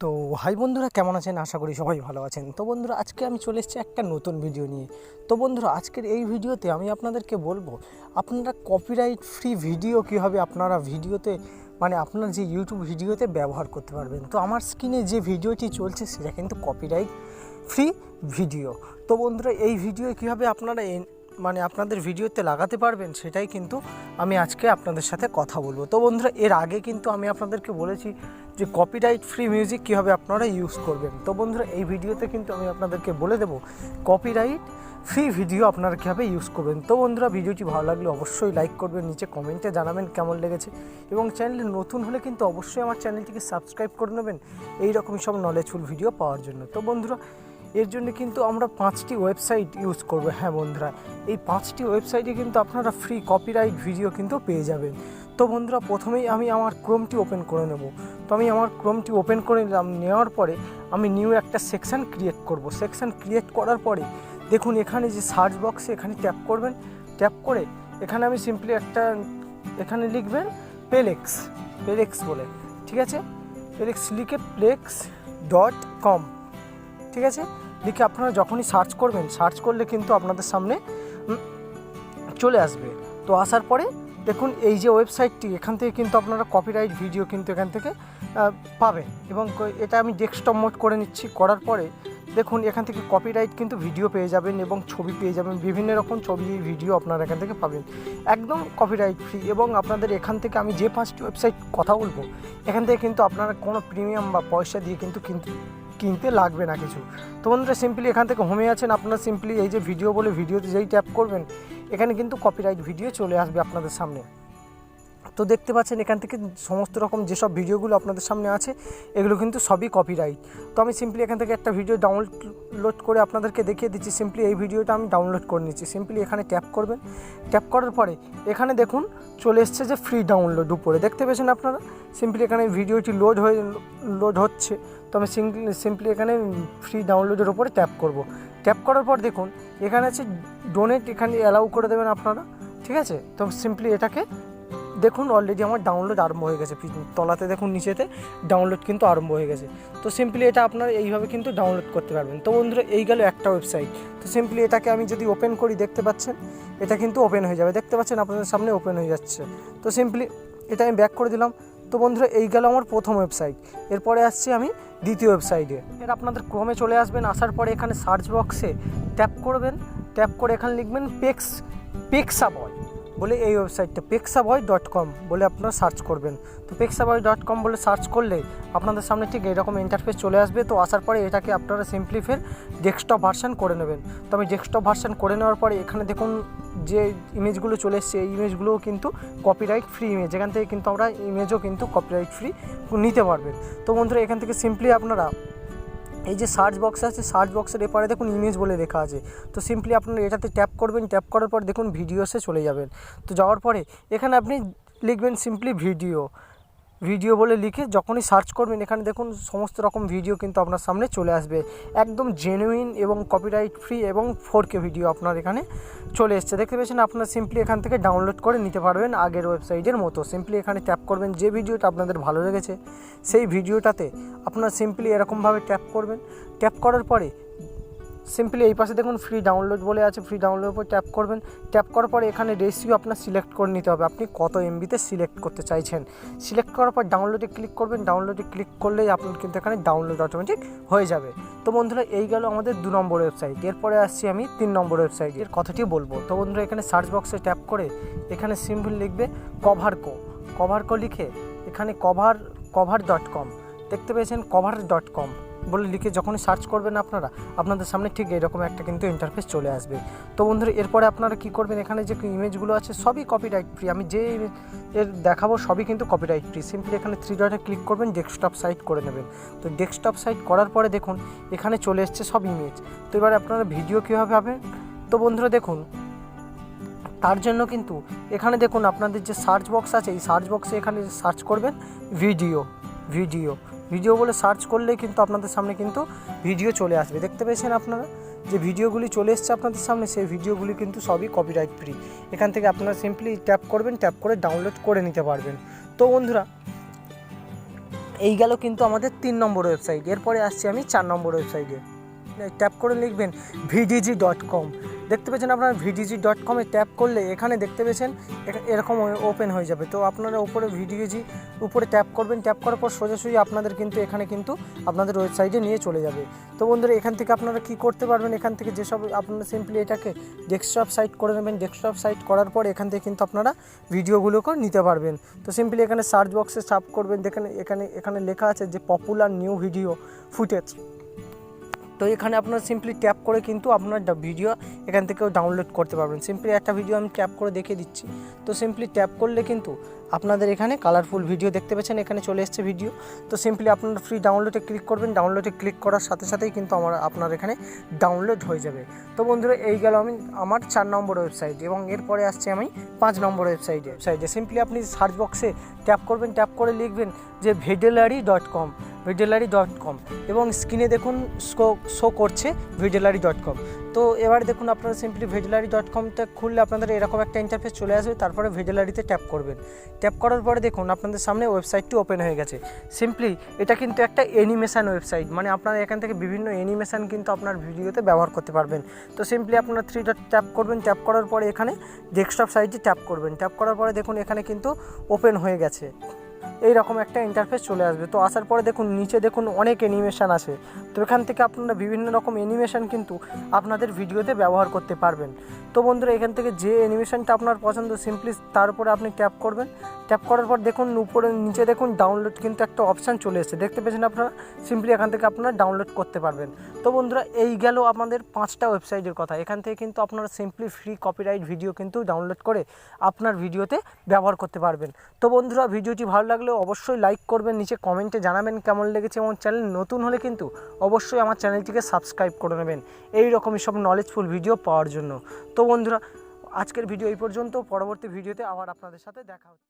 তো হাই বন্ধুরা, কেমন আছেন? আশা করি সবাই ভালো আছেন। তো বন্ধুরা, আজকে আমি চলে এসেছি একটা নতুন ভিডিও নিয়ে। তো বন্ধুরা, আজকের এই ভিডিওতে আমি আপনাদেরকে বলবো আপনারা কপিরাইট ফ্রি ভিডিও কীভাবে আপনারা ভিডিওতে আপনার যে ইউটিউব ভিডিওতে ব্যবহার করতে পারবেন। তো আমার স্ক্রিনে যে ভিডিওটি চলছে সেটা কিন্তু কপিরাইট ফ্রি ভিডিও। তো বন্ধুরা, এই ভিডিও কীভাবে আপনারা আপনাদের ভিডিওতে লাগাতে পারবেন সেটাই কিন্তু আমি আজকে আপনাদের সাথে কথা বলবো। তো বন্ধুরা, এর আগে কিন্তু আমি আপনাদেরকে বলেছি যে কপিরাইট ফ্রি মিউজিক কীভাবে আপনারা ইউজ করবেন। তো বন্ধুরা, এই ভিডিওতে কিন্তু আমি আপনাদেরকে বলে দেবো কপিরাইট ফ্রি ভিডিও আপনারা কীভাবে ইউজ করবেন। তো বন্ধুরা, ভিডিওটি ভালো লাগলে অবশ্যই লাইক করবেন, নিচে কমেন্টে জানাবেন কেমন লেগেছে, এবং চ্যানেলে নতুন হলে কিন্তু অবশ্যই আমার চ্যানেলটিকে সাবস্ক্রাইব করে নেবেন এই রকমই সব নলেজফুল ভিডিও পাওয়ার জন্য। তো বন্ধুরা, এর জন্য কিন্তু আমরা 5টি ওয়েবসাইট ইউজ করব। হ্যাঁ বন্ধুরা, এই 5টি ওয়েবসাইটে কিন্তু আপনারা ফ্রি কপিরাইট ভিডিও কিন্তু পেয়ে যাবেন। তো বন্ধুরা, প্রথমেই আমি আমার ক্রোমটি ওপেন করে নেব। তো আমি আমার ক্রোমটি ওপেন করে নিলাম। নেওয়ার পরে আমি নিউ একটা সেকশান ক্রিয়েট করব। সেকশান ক্রিয়েট করার পরে দেখুন এখানে যে সার্চ বক্সে এখানে ট্যাপ করবেন। ট্যাপ করে এখানে আমি সিম্পলি এখানে লিখবেন প্লেক্স বলে, ঠিক আছে? প্লেক্স লিখে plex.com, ঠিক আছে? লিখে আপনারা যখনই সার্চ করবেন, সার্চ করলে কিন্তু আপনাদের সামনে চলে আসবে। তো আসার পরে দেখুন এই যে ওয়েবসাইটটি, এখান থেকে কিন্তু আপনারা কপিরাইট ভিডিও কিন্তু এখান থেকে পাবেন। এবং এটা আমি ডেস্কটপ মোড করে নিচ্ছি। করার পরে দেখুন এখান থেকে কপিরাইট কিন্তু ভিডিও পেয়ে যাবেন এবং ছবি পেয়ে যাবেন, বিভিন্ন রকম ছবি ভিডিও আপনারা এখান থেকে পাবেন একদম কপিরাইট ফ্রি। এবং আপনাদের এখান থেকে আমি যে 5টি ওয়েবসাইট কথা বলবো, এখান থেকে কিন্তু আপনারা কোনো প্রিমিয়াম বা পয়সা দিয়ে কিন্তু কিনতে লাগবে না কিছু। তো বন্ধুরা, সিম্পলি এখান থেকে হোমে আছেন, আপনারা সিম্পলি এই যে ভিডিও বলে ভিডিওতে যেই ট্যাপ করবেন, এখানে কিন্তু কপিরাইট ভিডিও চলে আসবে আপনাদের সামনে। তো দেখতে পাচ্ছেন এখান থেকে সমস্ত রকম যেসব ভিডিওগুলো আপনাদের সামনে আছে এগুলো কিন্তু সবই কপিরাইট। তো আমি সিম্পলি এখান থেকে একটা ভিডিও ডাউনলোড করে আপনাদেরকে দেখিয়ে দিচ্ছি। সিম্পলি এই ভিডিওটা আমি ডাউনলোড করে নিচ্ছি। সিম্পলি এখানে ট্যাপ করবেন। ট্যাপ করার পরে এখানে দেখুন চলে এসছে যে ফ্রি ডাউনলোড উপরে, দেখতে পেয়েছেন আপনারা? সিম্পলি এখানে ভিডিওটি লোড হচ্ছে। তো আমি সিম্পলি এখানে ফ্রি ডাউনলোডের ওপরে ট্যাপ করব। ট্যাপ করার পর দেখুন এখানে আছে ডোনেট, এখানে অ্যালাউ করে দেবেন আপনারা, ঠিক আছে? তো সিম্পলি এটাকে দেখুন অলরেডি আমার ডাউনলোড আরম্ভ হয়ে গেছে। তলাতে দেখুন নিচেতে ডাউনলোড কিন্তু আরম্ভ হয়ে গেছে। তো সিম্পলি এটা আপনারা এইভাবে কিন্তু ডাউনলোড করতে পারবেন। তো বন্ধুরা, এই গেল একটা ওয়েবসাইট। তো সিম্পলি এটাকে আমি যদি ওপেন করি, দেখতে পাচ্ছেন এটা কিন্তু ওপেন হয়ে যাবে, দেখতে পাচ্ছেন আপনাদের সামনে ওপেন হয়ে যাচ্ছে। তো সিম্পলি এটা আমি ব্যাক করে দিলাম। তো বন্ধুরা, এই গেল আমার প্রথম ওয়েবসাইট। এরপরে আসছি আমি দ্বিতীয় ওয়েবসাইটে। এর আপনাদের ক্রমে চলে আসবেন। আসার পরে এখানে সার্চ বক্সে ট্যাপ করবেন। ট্যাপ করে এখানে লিখবেন পেক্সাবয় বলে এই ওয়েবসাইটটা pexaboy.com বলে আপনারা সার্চ করবেন। তো pexaboy.com বলে সার্চ করলে আপনাদের সামনে ঠিক এরকম ইন্টারফেস চলে আসবে। তো আসার পরে এটাকে আপনারা সিম্পলি ফের ডেস্কটপ ভার্সন করে নেবেন। তো আমি ডেস্কটপ ভার্সন করে নেওয়ার পরে এখানে দেখুন যে ইমেজগুলো চলে এসছে, এই ইমেজগুলোও কিন্তু কপিরাইট ফ্রি ইমেজ। এখান থেকে কিন্তু আমরা ইমেজও কিন্তু কপিরাইট ফ্রি নিতে পারবেন। তো বন্ধুরা, এখান থেকে সিম্পলি আপনারা এই যে সার্চ বক্স আছে, সার্চ বক্সের এপারে দেখুন ইমেজ বলে লেখা আছে। তো সিম্পলি আপনারা এটাতে ট্যাপ করবেন। ট্যাপ করার পর দেখুন ভিডিওসে চলে যাবেন। তো যাওয়ার পরে এখানে আপনি লিখবেন সিম্পলি ভিডিও বলে লিখে যখনই সার্চ করবেন, এখানে দেখুন সমস্ত রকম ভিডিও কিন্তু আপনার সামনে চলে আসবে, একদম জেনুইন এবং কপিরাইট ফ্রি এবং 4K ভিডিও আপনার এখানে চলে এসছে, দেখতে পেয়েছেন? আপনারা সিম্পলি এখান থেকে ডাউনলোড করে নিতে পারবেন আগের ওয়েবসাইটের মতো। সিম্পলি এখানে ট্যাপ করবেন, যে ভিডিওটা আপনাদের ভালো লেগেছে সেই ভিডিওটাতে আপনারা সিম্পলি এরকমভাবে ট্যাপ করবেন। ট্যাপ করার পরে সিম্পলি এই পাশে দেখুন ফ্রি ডাউনলোড বলে আছে, ফ্রি ডাউনলোডের উপর ট্যাপ করবেন। ট্যাপ করার পরে এখানে রেশিও আপনার সিলেক্ট করে নিতে হবে, আপনি কত এমবিতে সিলেক্ট করতে চাইছেন। সিলেক্ট করার পর ডাউনলোডে ক্লিক করবেন। ডাউনলোডে ক্লিক করলেই আপনার কিন্তু এখানে ডাউনলোড অটোমেটিক হয়ে যাবে। তো বন্ধুরা, এই গেল আমাদের 2 নম্বর ওয়েবসাইট। এরপরে আসছি আমি 3 নম্বর ওয়েবসাইটের কথাটি বলবো। তো বন্ধুরা, এখানে সার্চ বক্সে ট্যাপ করে এখানে সিম্পল লিখবে কভারকো লিখে এখানে কভার.com, দেখতে পেয়েছেন? কভার.com বলে লিখে যখনই সার্চ করবেন আপনাদের সামনে ঠিক এরকম একটা কিন্তু ইন্টারফেস চলে আসবে। তো বন্ধুরা, এরপরে আপনারা কি করবেন, এখানে যে ইমেজগুলো আছে সবই কপিরাইট ফ্রি। আমি যে এর দেখাবো সবই কিন্তু কপিরাইট ফ্রি। সিম্পলি এখানে 3 ডটে ক্লিক করবেন, ডেস্কটপ সাইট করে নেবেন। তো ডেস্কটপ সাইট করার পরে দেখুন এখানে চলে এসছে সব ইমেজ। তো এবারে আপনারা ভিডিও কীভাবে পাবেন? তো বন্ধুরা দেখুন, তার জন্য কিন্তু এখানে দেখুন আপনাদের যে সার্চ বক্স আছে, এই সার্চ বক্সে এখানে সার্চ করবেন ভিডিও বলে সার্চ করলেই কিন্তু আপনাদের সামনে কিন্তু ভিডিও চলে আসবে, দেখতে পেয়েছেন আপনারা? যে ভিডিওগুলি চলে এসছে আপনাদের সামনে, সেই ভিডিওগুলি কিন্তু সবই কপিরাইট ফ্রি। এখান থেকে আপনারা সিম্পলি ট্যাপ করবেন, ট্যাপ করে ডাউনলোড করে নিতে পারবেন। তো বন্ধুরা, এই গেল কিন্তু আমাদের 3 নম্বর ওয়েবসাইট। এরপরে আসছি আমি 4 নম্বর ওয়েবসাইটে। ট্যাপ করে লিখবেন vdg.com। দেখতে পেয়েছেন আপনারা vdg.com-এ ট্যাপ করলে এখানে দেখতে পেয়েছেন এরকম ওপেন হয়ে যাবে। তো আপনারা উপরে ভিডিওজি উপরে ট্যাপ করবেন, ট্যাপ করার পর সোজাসুজি আপনাদের কিন্তু এখানে কিন্তু আপনাদের ওয়েবসাইটে নিয়ে চলে যাবে। তো বন্ধুরা এখান থেকে আপনারা কি করতে পারবেন, এখান থেকে যেসব আপনারা সিম্পলি এটাকে ডেস্কটপ সাইট করে নেবেন। ডেস্কটপ সাইট করার পর এখান থেকে কিন্তু আপনারা ভিডিওগুলোকে নিতে পারবেন। তো সিম্পলি এখানে সার্চ বক্সে সার্চ করবেন, দেখেন এখানে লেখা আছে যে পপুলার নিউ ভিডিও ফুটেজ। তো এখানে আপনারা সিম্পলি ট্যাপ করে কিন্তু আপনার ভিডিও এখান থেকেও ডাউনলোড করতে পারবেন। সিম্পলি একটা ভিডিও আমি ট্যাপ করে দেখিয়ে দিচ্ছি। তো সিম্পলি ট্যাপ করলে কিন্তু আপনাদের এখানে কালারফুল ভিডিও দেখতে পাচ্ছেন, এখানে চলে এসছে ভিডিও। তো সিম্পলি আপনারা ফ্রি ডাউনলোডে ক্লিক করবেন। ডাউনলোডে ক্লিক করার সাথে সাথেই কিন্তু আপনার এখানে ডাউনলোড হয়ে যাবে। তো বন্ধুরা এই গেল আমার 4 নম্বর ওয়েবসাইট, এবং এরপরে আসছি আমি 5 নম্বর ওয়েবসাইটে। সিম্পলি আপনি সার্চ বক্সে ট্যাপ করবেন, ট্যাপ করে লিখবেন যে ভেটেলারি.com এবং স্ক্রিনে দেখুন শো করছে ভেটেলারি.com। তো এবার দেখুন আপনারা সিম্পলি ভেটেলারি.comটা খুললে আপনাদের এরকম একটা ইন্টারফেস চলে আসবে। তারপরে ভেটেলারিতে ট্যাপ করবেন। ট্যাপ করার পরে দেখুন আপনাদের সামনে ওয়েবসাইটটি ওপেন হয়ে গেছে। সিম্পলি এটা কিন্তু একটা অ্যানিমেশান ওয়েবসাইট, মানে আপনারা এখান থেকে বিভিন্ন অ্যানিমেশান কিন্তু আপনার ভিডিওতে ব্যবহার করতে পারবেন। তো সিম্পলি আপনারা 3 ডট ট্যাপ করবেন। ট্যাপ করার পরে এখানে ডেস্কটপ সাইটে ট্যাপ করবেন। ট্যাপ করার পরে দেখুন এখানে কিন্তু ওপেন হয়ে গেছে, এই রকম একটা ইন্টারফেস চলে আসবে। তো আসার পরে দেখুন নিচে দেখুন অনেক অ্যানিমেশান আছে। তো এখান থেকে আপনারা বিভিন্ন রকম অ্যানিমেশান কিন্তু আপনাদের ভিডিওতে ব্যবহার করতে পারবেন। তো বন্ধুরা এখান থেকে যে অ্যানিমেশানটা আপনার পছন্দ সিম্পলি তার উপরে আপনি ট্যাপ করবেন। ট্যাপ করার পর দেখুন উপরে নিচে দেখুন ডাউনলোড কিন্তু একটা অপশান চলে এসেছে, দেখতে পেয়েছেন আপনারা। সিম্পলি এখান থেকে আপনারা ডাউনলোড করতে পারবেন। তো বন্ধুরা এই গেল আমাদের 5টা ওয়েবসাইটের কথা। এখান থেকে কিন্তু আপনারা সিম্পলি ফ্রি কপিরাইট ভিডিও কিন্তু ডাউনলোড করে আপনার ভিডিওতে ব্যবহার করতে পারবেন। তো বন্ধুরা ভিডিওটি ভালো লাগলে অবশ্যই লাইক করবেন, নিচে কমেন্টে জানাবেন কেমন লেগেছে, এবং চ্যানেল নতুন হলে কিন্তু অবশ্যই আমার চ্যানেলটিকে সাবস্ক্রাইব করে নেবেন এই রকমই সব নলেজফুল ভিডিও পাওয়ার জন্য। তো বন্ধুরা আজকের ভিডিও এই পর্যন্ত, পরবর্তী ভিডিওতে আবার আপনাদের সাথে দেখা হচ্ছে।